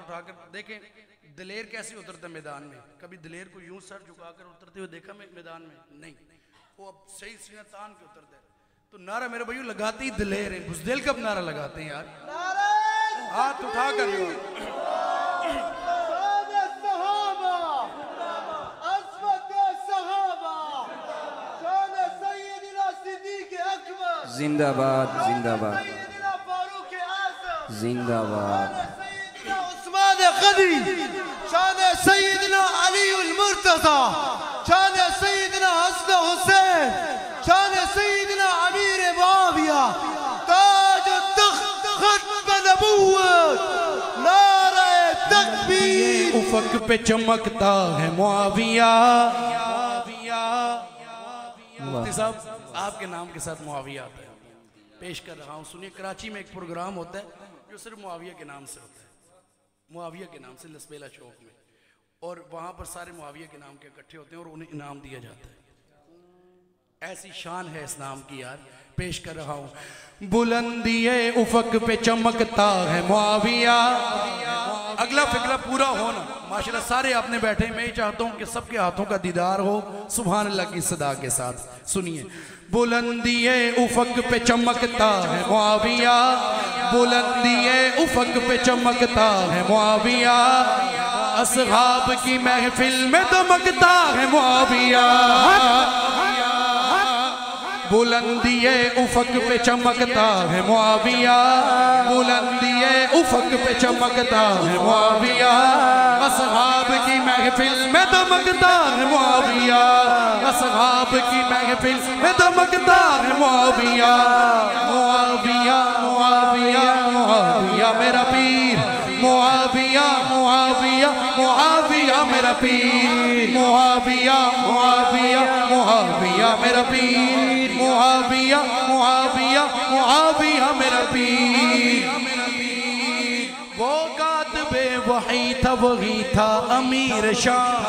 اٹھا کر دیکھیں دلیر کیسے اترتا ہے میدان میں. کبھی دلیر کو یوں سر جھکا کر اترتے ہوئے دیکھا میں میدان میں؟ نہیں. وہ اب صحیح سینہ تان کے اترتا ہے. تو نعرہ میرے بھائیو لگاتے ہی دلیر ہیں. بزدل کب نعرہ لگاتے ہیں یار؟ ہاتھ اٹھا کر جو زندہ باد زندہ باد زندہ باد. عثمان غنی شان سیدنا علی المرتضی شان سیدنا حسن حسین شان سیدنا امیر معاویہ تاج و تخت ختم نبوت نعرہ تکبیر. افق پہ چمکتا ہے معاویہ. مفتی صاحب آپ کے نام کے ساتھ معاویہ آتا ہے. پیش کر رہا ہوں سنیے. کراچی میں ایک پروگرام ہوتا ہے جو صرف معاویہ کے نام سے ہوتا ہے. معاویہ کے نام سے لسبیلا چوک میں. اور وہاں پر سارے معاویہ کے نام کے اکٹھے ہوتے ہیں اور انہیں انعام دیا جاتا ہے. ایسی شان ہے اس نام کی یار. پیش کر رہا ہوں. بلندی افق پہ چمکتا ہے معاویہ. اگلا فقرہ پورا ہونا ماشاءاللہ سارے اپنے بیٹھے. میں ہی چاہتا ہوں کہ سب کے ہاتھوں کا دیدار ہو سبحان اللہ کی صدا کے ساتھ. سنیے. بلندی افق پہ چمکتا ہے معاویہ. بلندی افق پہ چمکتا ہے معاویہ. اصحاب کی محفل میں دمکتا ہے معاویہ. بلندی افق پہ چمکتا ہے معاویہ. بلندی افق پہ چمکتا ہے معاویہ. اصحاب کی محفل میں دمکتا ہے معاویہ. اصحاب کی محفل میں دمکتا ہے معاویہ. معاویہ معاویہ معاویہ میرا پیر. معاویہ معاویہ معاویہ میرا پیر. معاویہ معاویہ معاویہ میرا پیر. معاویہ معاویہ معاویہ میرا پیر. وہ کاتب وحی تھا وہی تھا امیر شام.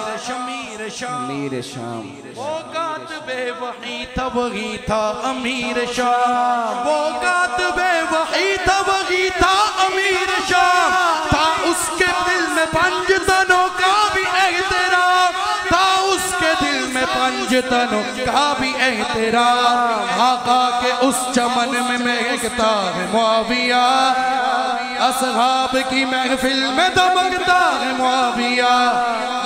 امیر شام. وہ کاتب وحی تھا وہی تھا امیر شام. وہ کاتب وحی تھا وہی تھا امیر شام. تھا اس کے دل میں پنج تنوں کا بھی احترام. تھا اس کے دل میں پنج تنوں کا بھی احترام. آقا کے اس چمن میں مہکتا ہے معاویہ. اصحاب کی محفل میں دمکتا ہے معاویہ.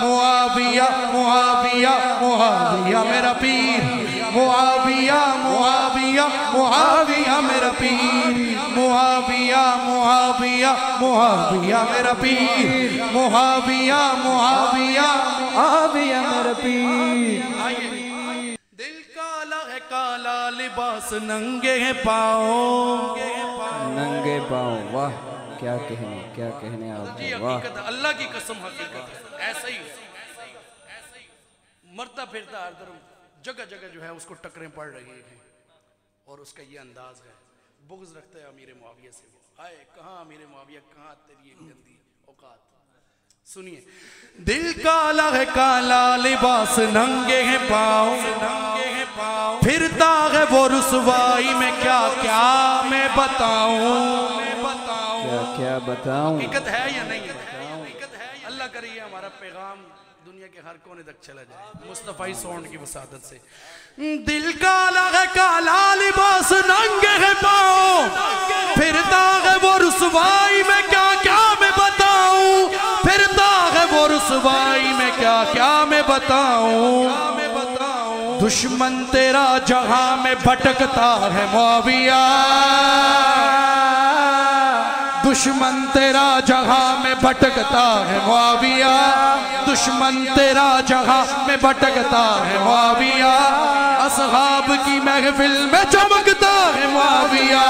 معاویہ معاویہ معاویہ میرا پیر. معاویہ معاویہ معاویہ میرا پیر. معاویہ معاویہ معاویہ میرا پیر. معاویہ معاویہ معاویہ میرا پیر. دل کالا ہے کالا لباس ننگے ہیں پاؤں. ننگے پاؤں. واہ کیا کہنے آپ. جی حقیقت ہے اللہ کی قسم حقیقت ہے. ایسا ہی مرتا پھرتا ہر طرف جگہ جگہ جو ہے اس کو ٹکریں پڑ رہی ہیں. اور اس کا یہ انداز ہے. بغض رکھتا ہے امیر معاویہ سے. آئے کہاں امیر معاویہ کہاں تیری ایک گندی اوقات. سنیے. دل کالا ہے کالا لباس ننگے ہیں پاؤں. پھرتا ہے وہ رسوائی میں کیا کیا میں بتاؤں. کیا بتاؤں. حقیقت ہے یا نہیں ہے؟ اللہ کریے ہمارا پیغام دنیا کے ہر کونے تک چلا جائے مصطفی سونڈ کی وسادت سے. دل کالا ہے کالا لباس ننگے ہیں پاؤں. پھرتا ہے وہ رسوائی میں کیا کیا میں بتاؤں. پھرتا ہے وہ رسوائی میں کیا کیا میں بتاؤں. دشمن تیرا جہاں میں بھٹکتا ہے معاویہ. دشمن تیرا جہاں میں بھٹکتا ہے معاویہ. دشمن تیرا جہاں میں بھٹکتا ہے معاویہ. اصحاب کی محفل میں چمکتا ہے معاویہ.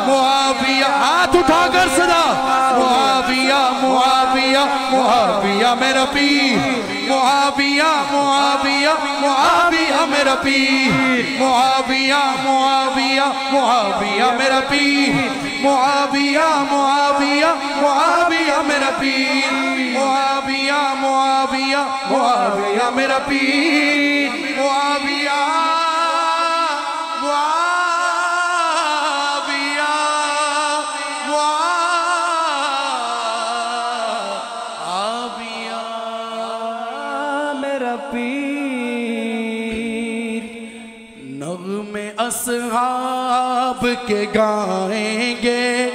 معاویہ ہاتھ اٹھا کر صدا. معاویہ معاویہ معاویہ میرا پیر. معاویہ معاویہ معاویہ میرا پیر. معاویہ معاویہ معاویہ میرا پیر. معاویہ معاویہ معاویہ میرا پیر. معاویہ معاویہ معاویہ میرا پیر. معاویہ معاویہ ہمارا پیر، نغمے اصحاب کے گائیں گے